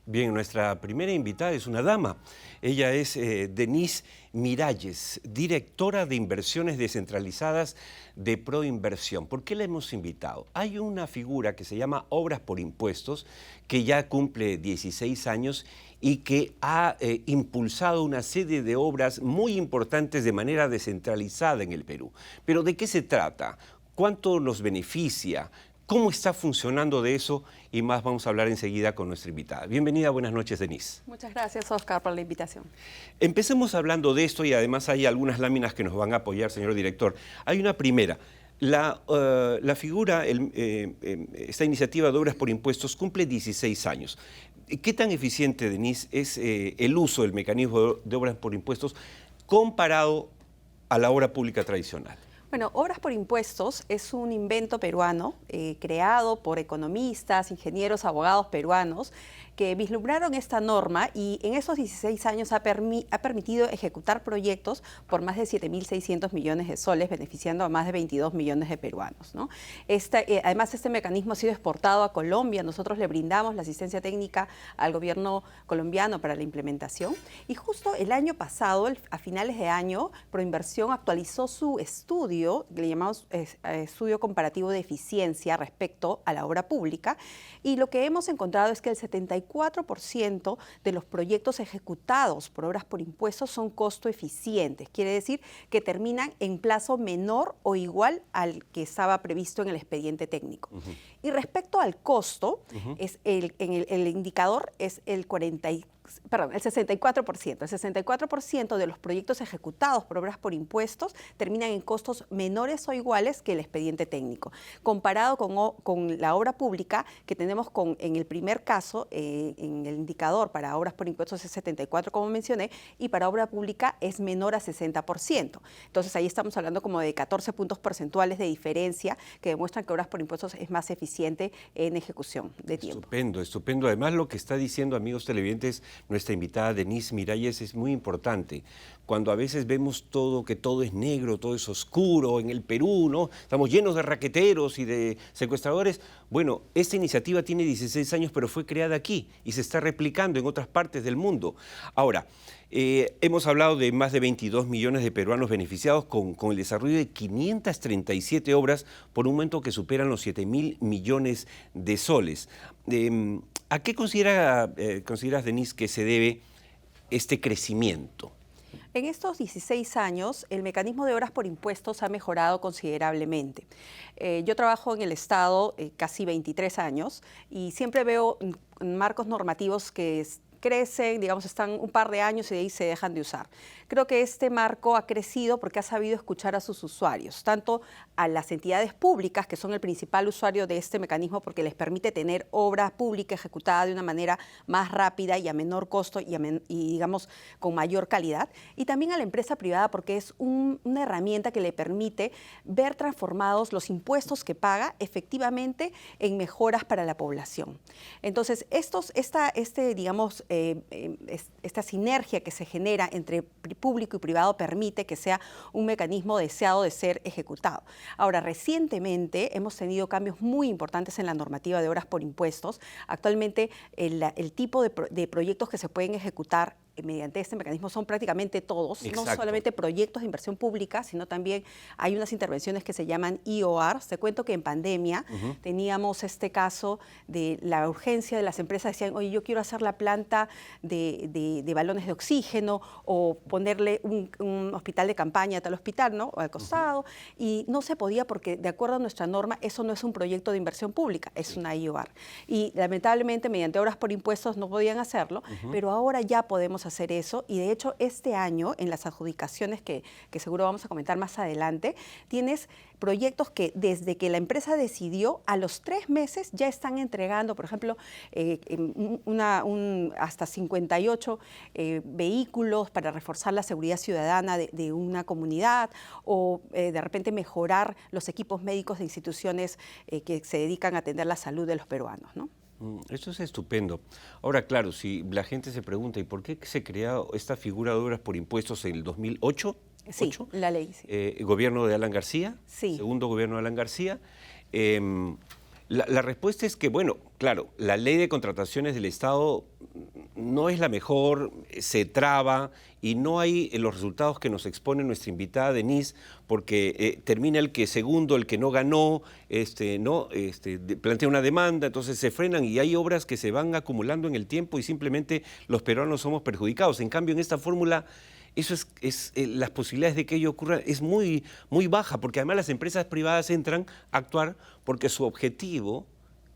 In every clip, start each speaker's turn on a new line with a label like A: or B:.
A: Bien, nuestra primera invitada es una dama. Ella es Denise Miralles, directora de inversiones descentralizadas de Proinversión. ¿Por qué la hemos invitado? Hay una figura que se llama Obras por Impuestos, que ya cumple 16 años y que ha impulsado una serie de obras muy importantes de manera descentralizada en el Perú. Pero ¿de qué se trata? ¿Cuánto nos beneficia? ¿Cómo está funcionando de eso? Y más vamos a hablar enseguida con nuestra invitada. Bienvenida, buenas noches, Denise.
B: Muchas gracias, Oscar, por la invitación.
A: Empecemos hablando de esto y además hay algunas láminas que nos van a apoyar, señor director. Hay una primera. La figura, esta iniciativa de Obras por Impuestos cumple 16 años. ¿Qué tan eficiente, Denise, es el uso del mecanismo de Obras por Impuestos comparado a la obra pública tradicional?
B: Bueno, Obras por Impuestos es un invento peruano creado por economistas, ingenieros, abogados peruanos que vislumbraron esta norma y en esos 16 años ha permitido ejecutar proyectos por más de 7.600 millones de soles, beneficiando a más de 22 millones de peruanos, ¿no? Además, este mecanismo ha sido exportado a Colombia. Nosotros le brindamos la asistencia técnica al gobierno colombiano para la implementación. Y justo el año pasado, a finales de año, Proinversión actualizó su estudio, le llamamos estudio comparativo de eficiencia respecto a la obra pública. Y lo que hemos encontrado es que el 74% de los proyectos ejecutados por Obras por Impuestos son costo eficientes. Quiere decir que terminan en plazo menor o igual al que estaba previsto en el expediente técnico. Y respecto al costo, el indicador es el 64%. El 64% de los proyectos ejecutados por Obras por Impuestos terminan en costos menores o iguales que el expediente técnico. Comparado con la obra pública, que tenemos en el primer caso, en el indicador para Obras por Impuestos es 74, como mencioné, y para obra pública es menor a 60%. Entonces ahí estamos hablando como de 14 puntos porcentuales de diferencia que demuestran que Obras por Impuestos es más eficiente en ejecución de tiempo.
A: Estupendo, estupendo. Además, lo que está diciendo, amigos televidentes, nuestra invitada Denise Miralles, es muy importante. Cuando a veces vemos que todo es negro, todo es oscuro en el Perú, ¿no? Estamos llenos de raqueteros y de secuestradores. Bueno, esta iniciativa tiene 16 años, pero fue creada aquí y se está replicando en otras partes del mundo. Ahora, hemos hablado de más de 22 millones de peruanos beneficiados con el desarrollo de 537 obras por un monto que superan los 7.000 millones de soles. ¿A qué consideras, Denise, que se debe este crecimiento?
B: En estos 16 años, el mecanismo de Obras por Impuestos ha mejorado considerablemente. Yo trabajo en el Estado casi 23 años y siempre veo marcos normativos que crecen, digamos, están un par de años y de ahí se dejan de usar. Creo que este marco ha crecido porque ha sabido escuchar a sus usuarios, tanto a las entidades públicas, que son el principal usuario de este mecanismo porque les permite tener obra pública ejecutada de una manera más rápida y a menor costo y digamos, con mayor calidad, y también a la empresa privada porque es una herramienta que le permite ver transformados los impuestos que paga efectivamente en mejoras para la población. Entonces, esta sinergia que se genera entre público y privado permite que sea un mecanismo deseado de ser ejecutado. Ahora, recientemente hemos tenido cambios muy importantes en la normativa de Obras por Impuestos. Actualmente, el tipo de proyectos que se pueden ejecutar mediante este mecanismo son prácticamente todos,
A: Exacto.
B: No solamente proyectos de inversión pública, sino también hay unas intervenciones que se llaman IOR. Te cuento que en pandemia teníamos este caso de la urgencia de las empresas, decían, oye, yo quiero hacer la planta de balones de oxígeno o ponerle un hospital de campaña a tal hospital, ¿no? O al costado, y no se podía porque de acuerdo a nuestra norma eso no es un proyecto de inversión pública, es una IOR. Y lamentablemente mediante Obras por Impuestos no podían hacerlo, pero ahora ya podemos hacer eso y de hecho este año en las adjudicaciones que seguro vamos a comentar más adelante, tienes proyectos que desde que la empresa decidió a los 3 meses ya están entregando, por ejemplo, hasta 58 vehículos para reforzar la seguridad ciudadana de una comunidad o de repente mejorar los equipos médicos de instituciones que se dedican a atender la salud de los peruanos, ¿no?
A: Eso es estupendo. Ahora, claro, si la gente se pregunta, ¿y por qué se creó esta figura de Obras por Impuestos en el 2008?
B: Sí, la ley. Sí.
A: Gobierno de Alan García,
B: sí.
A: Segundo gobierno de Alan García. La respuesta es que, bueno, claro, la ley de contrataciones del Estado no es la mejor, se traba y no hay los resultados que nos expone nuestra invitada Denise, porque termina el que segundo, el que no ganó, plantea una demanda, entonces se frenan y hay obras que se van acumulando en el tiempo y simplemente los peruanos somos perjudicados. En cambio, en esta fórmula, las posibilidades de que ello ocurra es muy, muy baja, porque además las empresas privadas entran a actuar porque su objetivo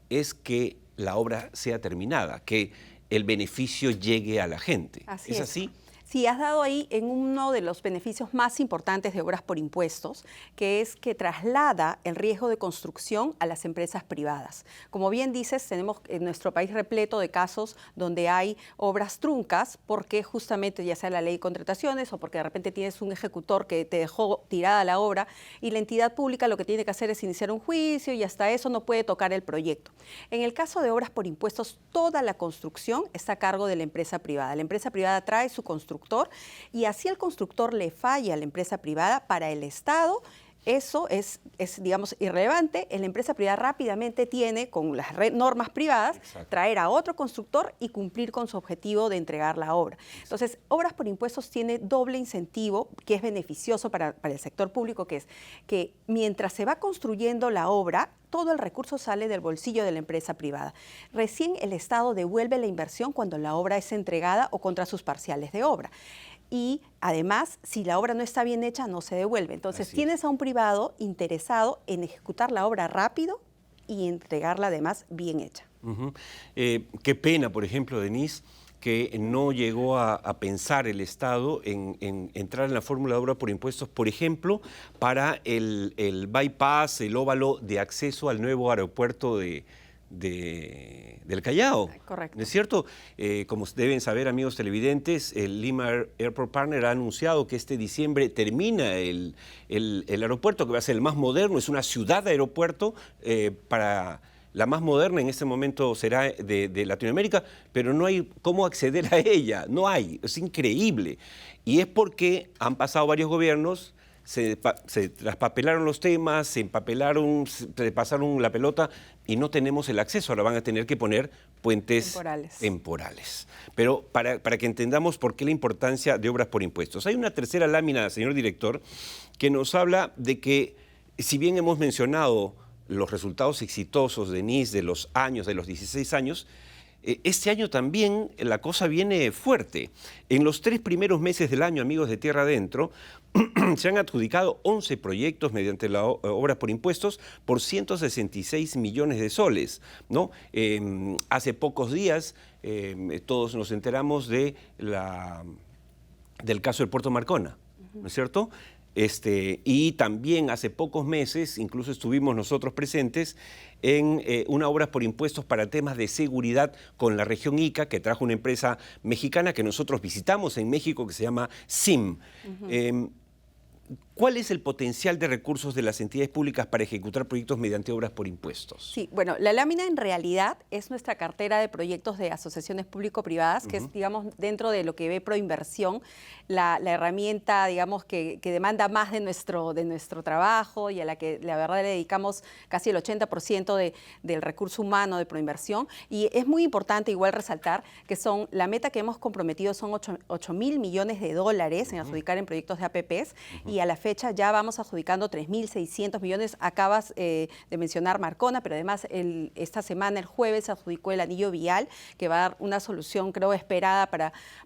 A: es que la obra sea terminada, que el beneficio llegue a la gente.
B: Así
A: ¿Es
B: es.
A: así?
B: Sí, has dado ahí en uno de los beneficios más importantes de obras por impuestos, que es que traslada el riesgo de construcción a las empresas privadas. Como bien dices, tenemos en nuestro país repleto de casos donde hay obras truncas porque justamente ya sea la ley de contrataciones o porque de repente tienes un ejecutor que te dejó tirada la obra y la entidad pública lo que tiene que hacer es iniciar un juicio y hasta eso no puede tocar el proyecto. En el caso de obras por impuestos, toda la construcción está a cargo de la empresa privada. La empresa privada trae su constructor y así el constructor le falla a la empresa privada, para el Estado eso es, digamos, irrelevante. La empresa privada rápidamente tiene, con las normas privadas,
A: Exacto,
B: traer a otro constructor y cumplir con su objetivo de entregar la obra. Entonces, obras por impuestos tiene doble incentivo que es beneficioso para el sector público, que es que mientras se va construyendo la obra, todo el recurso sale del bolsillo de la empresa privada. Recién el Estado devuelve la inversión cuando la obra es entregada o contra sus parciales de obra. Y además, si la obra no está bien hecha, no se devuelve. Entonces, tienes a un privado interesado en ejecutar la obra rápido y entregarla además bien hecha.
A: Qué pena, por ejemplo, Denise, que no llegó a pensar el Estado en entrar en la fórmula de obra por impuestos, por ejemplo, para el bypass, el óvalo de acceso al nuevo aeropuerto del Callao.
B: Correcto.
A: ¿No es cierto? Como deben saber, amigos televidentes, el Lima Airport Partner ha anunciado que este diciembre termina el aeropuerto, que va a ser el más moderno, es una ciudad aeropuerto para... La más moderna en este momento será de Latinoamérica, pero no hay cómo acceder a ella, no hay, es increíble. Y es porque han pasado varios gobiernos, se traspapelaron los temas, se empapelaron, se pasaron la pelota y no tenemos el acceso. Ahora van a tener que poner puentes temporales. Pero para que entendamos por qué la importancia de obras por impuestos. Hay una tercera lámina, señor director, que nos habla de que, si bien hemos mencionado los resultados exitosos de Denise de los 16 años, este año también la cosa viene fuerte. En los 3 primeros meses del año, amigos de Tierra Adentro, se han adjudicado 11 proyectos mediante la obra por impuestos por 166 millones de soles, ¿no? Hace pocos días todos nos enteramos del caso del Puerto Marcona, ¿no es cierto? Y también hace pocos meses, incluso estuvimos nosotros presentes en una obra por impuestos para temas de seguridad con la región Ica, que trajo una empresa mexicana que nosotros visitamos en México, que se llama SIM. ¿Cuál es el potencial de recursos de las entidades públicas para ejecutar proyectos mediante obras por impuestos?
B: Sí, bueno, la lámina en realidad es nuestra cartera de proyectos de asociaciones público-privadas, que es, digamos, dentro de lo que ve Proinversión, la herramienta, digamos, que demanda más de nuestro trabajo y a la que, la verdad, le dedicamos casi el 80% del recurso humano de Proinversión. Y es muy importante igual resaltar que la meta que hemos comprometido son 8.000 millones de dólares en adjudicar en proyectos de APPs, y a la fecha ya vamos adjudicando 3.600 millones. Acabas de mencionar Marcona, pero además esta semana, el jueves, se adjudicó el anillo vial, que va a dar una solución, creo, esperada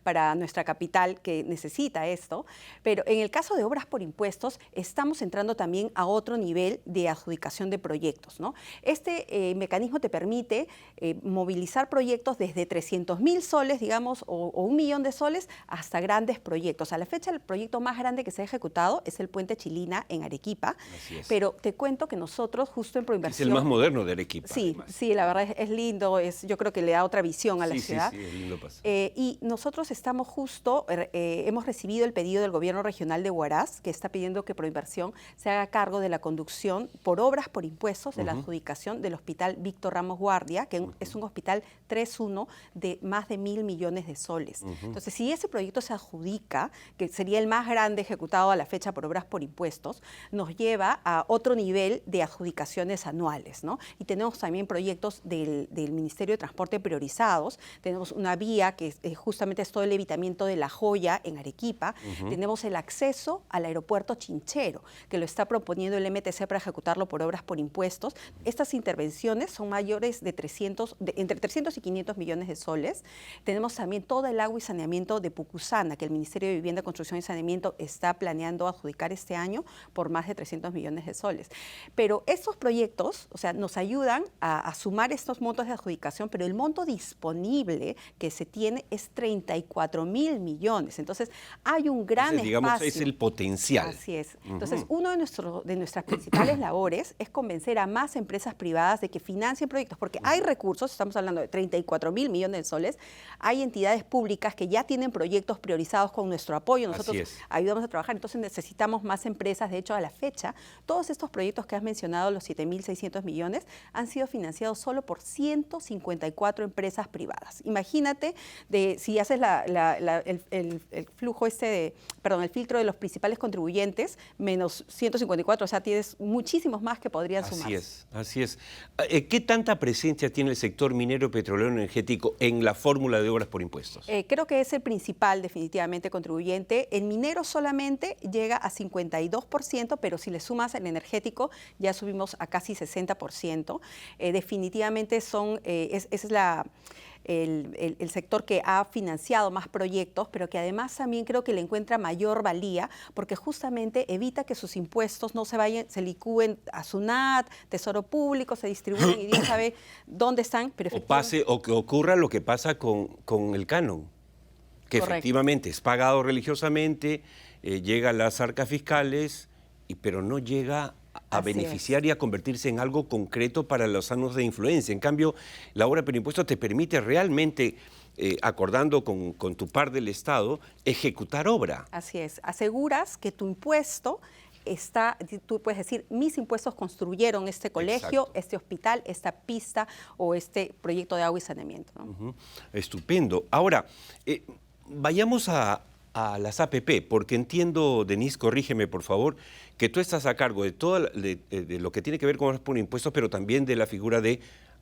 B: para nuestra capital, que necesita esto. Pero en el caso de obras por impuestos, estamos entrando también a otro nivel de adjudicación de proyectos, ¿no? Este mecanismo te permite movilizar proyectos desde 300.000 soles, digamos, o 1 millón de soles, hasta grandes proyectos. A la fecha, el proyecto más grande que se ha ejecutado es el Puente Chilina en Arequipa. Así es. Pero te cuento que nosotros, justo en Proinversión...
A: Es el más moderno de Arequipa.
B: Sí,
A: además.
B: Sí, la verdad es lindo, yo creo que le da otra visión a la ciudad.
A: Sí, es lindo pasar.
B: Y nosotros estamos justo, hemos recibido el pedido del Gobierno Regional de Huaraz, que está pidiendo que Proinversión se haga cargo de la conducción por obras por impuestos de la adjudicación del Hospital Víctor Ramos Guardia, que es un hospital 3.1 de más de 1.000 millones de soles. Entonces, si ese proyecto se adjudica, que sería el más grande ejecutado a la fecha empresa por obras por impuestos, nos lleva a otro nivel de adjudicaciones anuales, ¿no? Y tenemos también proyectos del Ministerio de Transporte priorizados. Tenemos una vía que justamente es todo el evitamiento de La Joya en Arequipa. Tenemos el acceso al aeropuerto Chinchero, que lo está proponiendo el MTC para ejecutarlo por obras por impuestos. Estas intervenciones son mayores de entre 300 y 500 millones de soles. Tenemos también todo el agua y saneamiento de Pucusana, que el Ministerio de Vivienda, Construcción y Saneamiento está planeando adjudicar este año por más de 300 millones de soles. Pero estos proyectos, o sea, nos ayudan a sumar estos montos de adjudicación, pero el monto disponible que se tiene es 34.000 millones. Entonces, hay un gran
A: Entonces, digamos,
B: espacio.
A: es el potencial.
B: Así es. Entonces, uno de nuestras principales labores es convencer a más empresas privadas de que financien proyectos, porque hay recursos, estamos hablando de 34.000 millones de soles, hay entidades públicas que ya tienen proyectos priorizados con nuestro apoyo, nosotros ayudamos a trabajar, entonces necesitamos más empresas. De hecho, a la fecha, todos estos proyectos que has mencionado, los 7.600 millones, han sido financiados solo por 154 empresas privadas. Imagínate si haces el flujo el filtro de los principales contribuyentes, menos 154, o sea, tienes muchísimos más que podrían sumarse.
A: Así es. ¿Qué tanta presencia tiene el sector minero, petrolero, energético en la fórmula de obras por impuestos?
B: Creo que es el principal, definitivamente, contribuyente. El minero solamente llega a 52%, pero si le sumas el energético, ya subimos a casi 60%. Definitivamente ese es el sector que ha financiado más proyectos, pero que además también creo que le encuentra mayor valía, porque justamente evita que sus impuestos no se licúen a SUNAT, Tesoro Público, se distribuyen y Dios sabe dónde están. Pero
A: o que ocurra lo que pasa con el canon, que efectivamente es pagado religiosamente, llega a las arcas fiscales, pero no llega a beneficiar y a convertirse en algo concreto para los años de influencia. En cambio, la obra por impuestos te permite realmente, acordando con tu par del Estado, ejecutar obra.
B: Así es. Aseguras que tu impuesto tú puedes decir, mis impuestos construyeron este colegio, este hospital, esta pista o este proyecto de agua y saneamiento, ¿no?
A: Estupendo. Ahora, vayamos a las APP, porque entiendo, Denise, corrígeme por favor, que tú estás a cargo de lo que tiene que ver con los impuestos, pero también de la figura de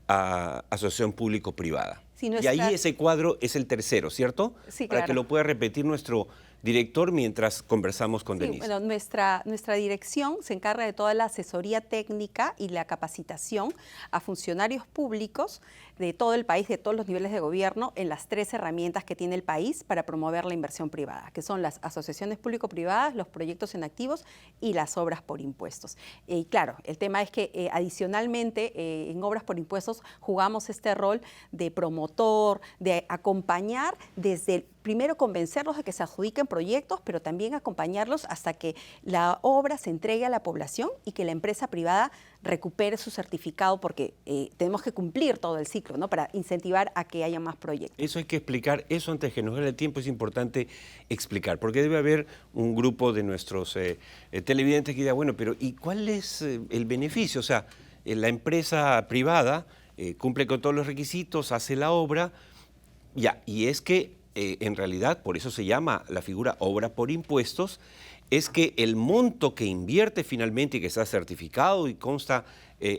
A: asociación público-privada. Sí, y ahí ese cuadro es el tercero, ¿cierto?
B: Sí,
A: Para que lo pueda repetir nuestro director mientras conversamos con Denise.
B: Bueno, nuestra dirección se encarga de toda la asesoría técnica y la capacitación a funcionarios públicos de todo el país, de todos los niveles de gobierno, en las 3 herramientas que tiene el país para promover la inversión privada, que son las asociaciones público-privadas, los proyectos en activos y las obras por impuestos. Y claro, el tema es que adicionalmente en obras por impuestos jugamos este rol de promotor, de acompañar desde primero convencerlos de que se adjudiquen proyectos, pero también acompañarlos hasta que la obra se entregue a la población y que la empresa privada recupere su certificado, porque tenemos que cumplir todo el ciclo, ¿no? Para incentivar a que haya más proyectos.
A: Eso hay que explicar, eso antes que nos dé el tiempo es importante explicar, porque debe haber un grupo de nuestros televidentes que diga, bueno, pero ¿y cuál es el beneficio? O sea, la empresa privada cumple con todos los requisitos, hace la obra, ya, y es que en realidad, por eso se llama la figura obra por impuestos, es que el monto que invierte finalmente y que está certificado y consta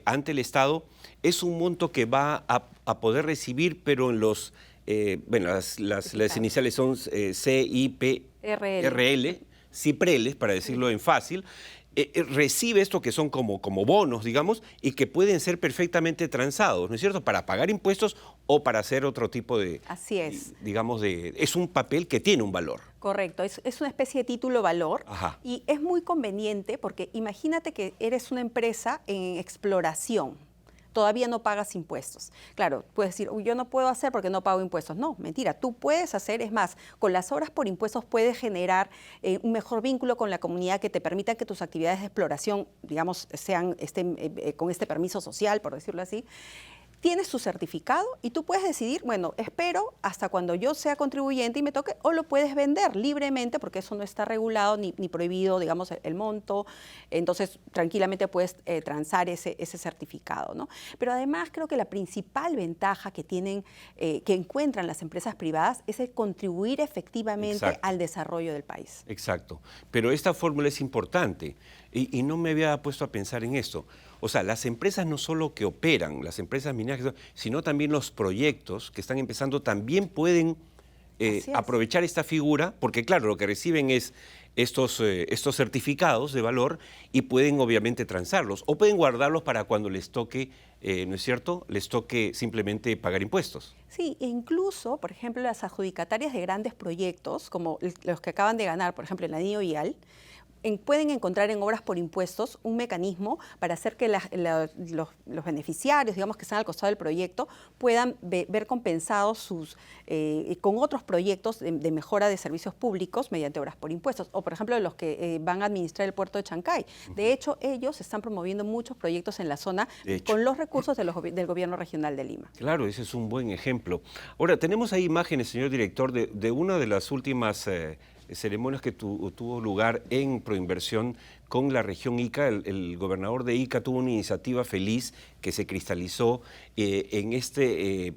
A: ante el Estado, es un monto que va a poder recibir, pero en los, las iniciales son CIPRL, CIPRELES, para decirlo en fácil, recibe esto que son como bonos, digamos, y que pueden ser perfectamente transados, ¿no es cierto?, para pagar impuestos o para hacer otro tipo de...
B: Así es.
A: Digamos, es un papel que tiene un valor.
B: Correcto, es una especie de título valor.
A: Ajá.
B: Y es muy conveniente porque imagínate que eres una empresa en exploración. Todavía no pagas impuestos. Claro, puedes decir, yo no puedo hacer porque no pago impuestos. No, mentira, tú puedes hacer, es más, con las obras por impuestos puedes generar un mejor vínculo con la comunidad que te permita que tus actividades de exploración, digamos, estén con este permiso social, por decirlo así. tienes tu certificado y tú puedes decidir, bueno, espero hasta cuando yo sea contribuyente y me toque, o lo puedes vender libremente porque eso no está regulado ni prohibido, digamos, el monto. Entonces, tranquilamente puedes transar ese certificado, ¿no? Pero además creo que la principal ventaja que tienen, que encuentran las empresas privadas es el contribuir efectivamente al desarrollo del país.
A: Exacto. Pero esta fórmula es importante y no me había puesto a pensar en esto. O sea, las empresas no solo que operan, las empresas mineras, sino también los proyectos que están empezando también pueden aprovechar esta figura, porque claro, lo que reciben es estos certificados de valor y pueden obviamente transarlos o pueden guardarlos para cuando les toque, ¿no es cierto?, les toque simplemente pagar impuestos.
B: Sí, e incluso, por ejemplo, las adjudicatarias de grandes proyectos, como los que acaban de ganar, por ejemplo, el Anillo Vial, pueden encontrar en obras por impuestos un mecanismo para hacer que los beneficiarios, digamos, que están al costado del proyecto, puedan ver compensados con otros proyectos de mejora de servicios públicos mediante obras por impuestos. O, por ejemplo, los que van a administrar el puerto de Chancay. De hecho, ellos están promoviendo muchos proyectos en la zona con los recursos del Gobierno Regional de Lima.
A: Claro, ese es un buen ejemplo. Ahora, tenemos ahí imágenes, señor director, de una de las últimas ceremonias que tuvo lugar en Proinversión con la región Ica. El gobernador de Ica tuvo una iniciativa feliz que se cristalizó en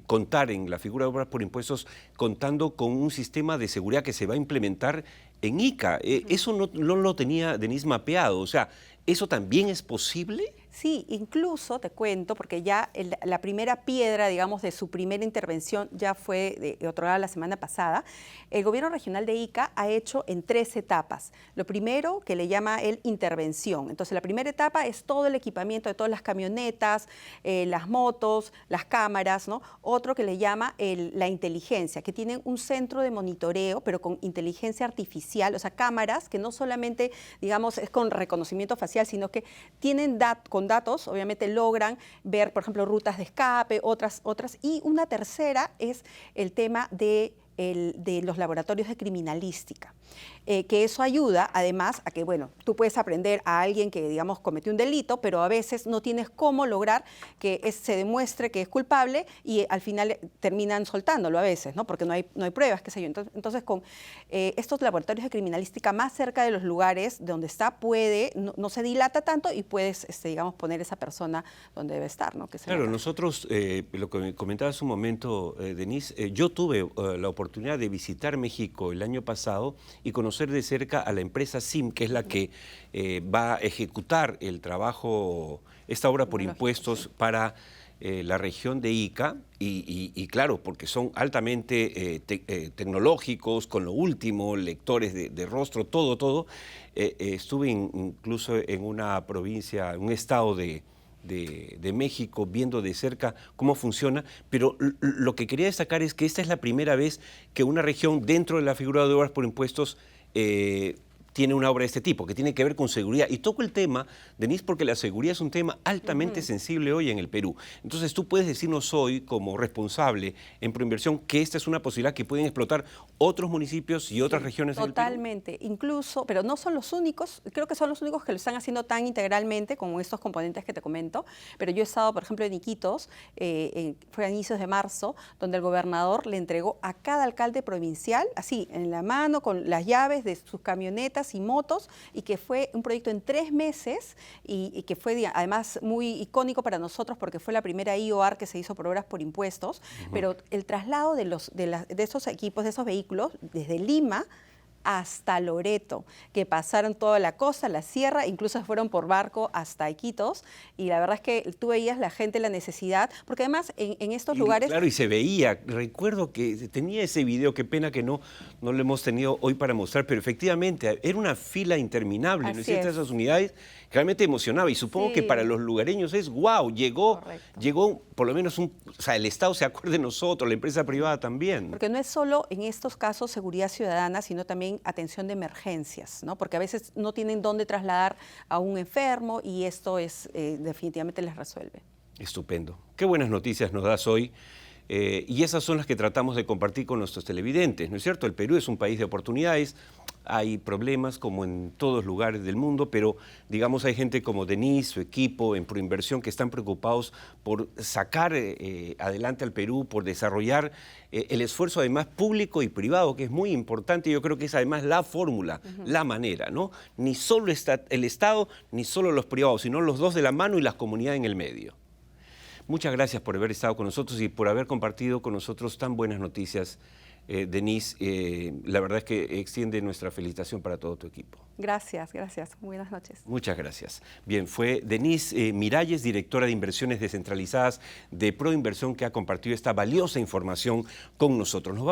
A: contar en la figura de obras por impuestos, contando con un sistema de seguridad que se va a implementar en Ica. Eso no lo tenía Denise mapeado. O sea, ¿eso también es posible?
B: Sí, incluso te cuento, porque ya la primera piedra, digamos, de su primera intervención ya fue otorgada la semana pasada. El gobierno regional de Ica ha hecho en 3 etapas. Lo primero, que le llama el intervención. Entonces, la primera etapa es todo el equipamiento de todas las camionetas, las motos, las cámaras, ¿no? Otro que le llama la inteligencia, que tienen un centro de monitoreo, pero con inteligencia artificial, o sea, cámaras que no solamente, digamos, es con reconocimiento facial, sino que tienen con datos, obviamente logran ver, por ejemplo, rutas de escape, otras. Y una tercera es el tema de los laboratorios de criminalística, que eso ayuda además a que, bueno, tú puedes aprender a alguien que, digamos, cometió un delito, pero a veces no tienes cómo lograr que se demuestre que es culpable y al final terminan soltándolo a veces, ¿no? Porque no hay pruebas, qué sé yo. Entonces con estos laboratorios de criminalística más cerca de los lugares donde está, no se dilata tanto y puedes, digamos, poner esa persona donde debe estar, ¿no?
A: Claro, nosotros, lo que me comentaba hace un momento, Denise, yo tuve la oportunidad de visitar México el año pasado y conocer de cerca a la empresa SIM, que es la que va a ejecutar el trabajo, esta obra por impuestos para la región de Ica, y claro, porque son altamente tecnológicos, con lo último, lectores de rostro, todo. Estuve incluso en una provincia, en un estado de México, viendo de cerca cómo funciona, pero lo que quería destacar es que esta es la primera vez que una región dentro de la figura de obras por impuestos tiene una obra de este tipo, que tiene que ver con seguridad. Y toco el tema, Denise, porque la seguridad es un tema altamente sensible hoy en el Perú. Entonces tú puedes decirnos hoy, como responsable en Proinversión, que esta es una posibilidad que pueden explotar otros municipios y otras regiones del Perú.
B: Totalmente, incluso, pero no son los únicos, creo que son los únicos que lo están haciendo tan integralmente como estos componentes que te comento, pero yo he estado, por ejemplo, en Iquitos, fue a inicios de marzo, donde el gobernador le entregó a cada alcalde provincial, así, en la mano, con las llaves de sus camionetas y motos, y que fue un proyecto en 3 meses y que fue además muy icónico para nosotros porque fue la primera IOR que se hizo por obras por impuestos, pero el traslado de esos equipos, de esos vehículos, desde Lima hasta Loreto, que pasaron toda la costa, la sierra, incluso fueron por barco hasta Iquitos, y la verdad es que tú veías la gente la necesidad, porque además en estos lugares...
A: Claro, y se veía, recuerdo que tenía ese video, qué pena que no lo hemos tenido hoy para mostrar, pero efectivamente era una fila interminable, ¿no es cierto? Esas unidades realmente emocionaba, y supongo que para los lugareños es wow, llegó por lo menos el Estado se acuerda de nosotros, la empresa privada también.
B: Porque no es solo en estos casos seguridad ciudadana, sino también atención de emergencias, ¿no? Porque a veces no tienen dónde trasladar a un enfermo y esto definitivamente les resuelve.
A: Estupendo. Qué buenas noticias nos das hoy. Y esas son las que tratamos de compartir con nuestros televidentes, ¿no es cierto? El Perú es un país de oportunidades. hay problemas como en todos lugares del mundo, pero digamos hay gente como Denise, su equipo en Proinversión que están preocupados por sacar adelante al Perú, por desarrollar el esfuerzo además público y privado, que es muy importante. Yo creo que es además la fórmula, la manera, ¿no? Ni solo el Estado, ni solo los privados, sino los dos de la mano y las comunidades en el medio. Muchas gracias por haber estado con nosotros y por haber compartido con nosotros tan buenas noticias. Denise, la verdad es que extiende nuestra felicitación para todo tu equipo.
B: Gracias, gracias. Buenas noches.
A: Muchas gracias. Bien, fue Denise Miralles, directora de Inversiones Descentralizadas de Proinversión, que ha compartido esta valiosa información con nosotros.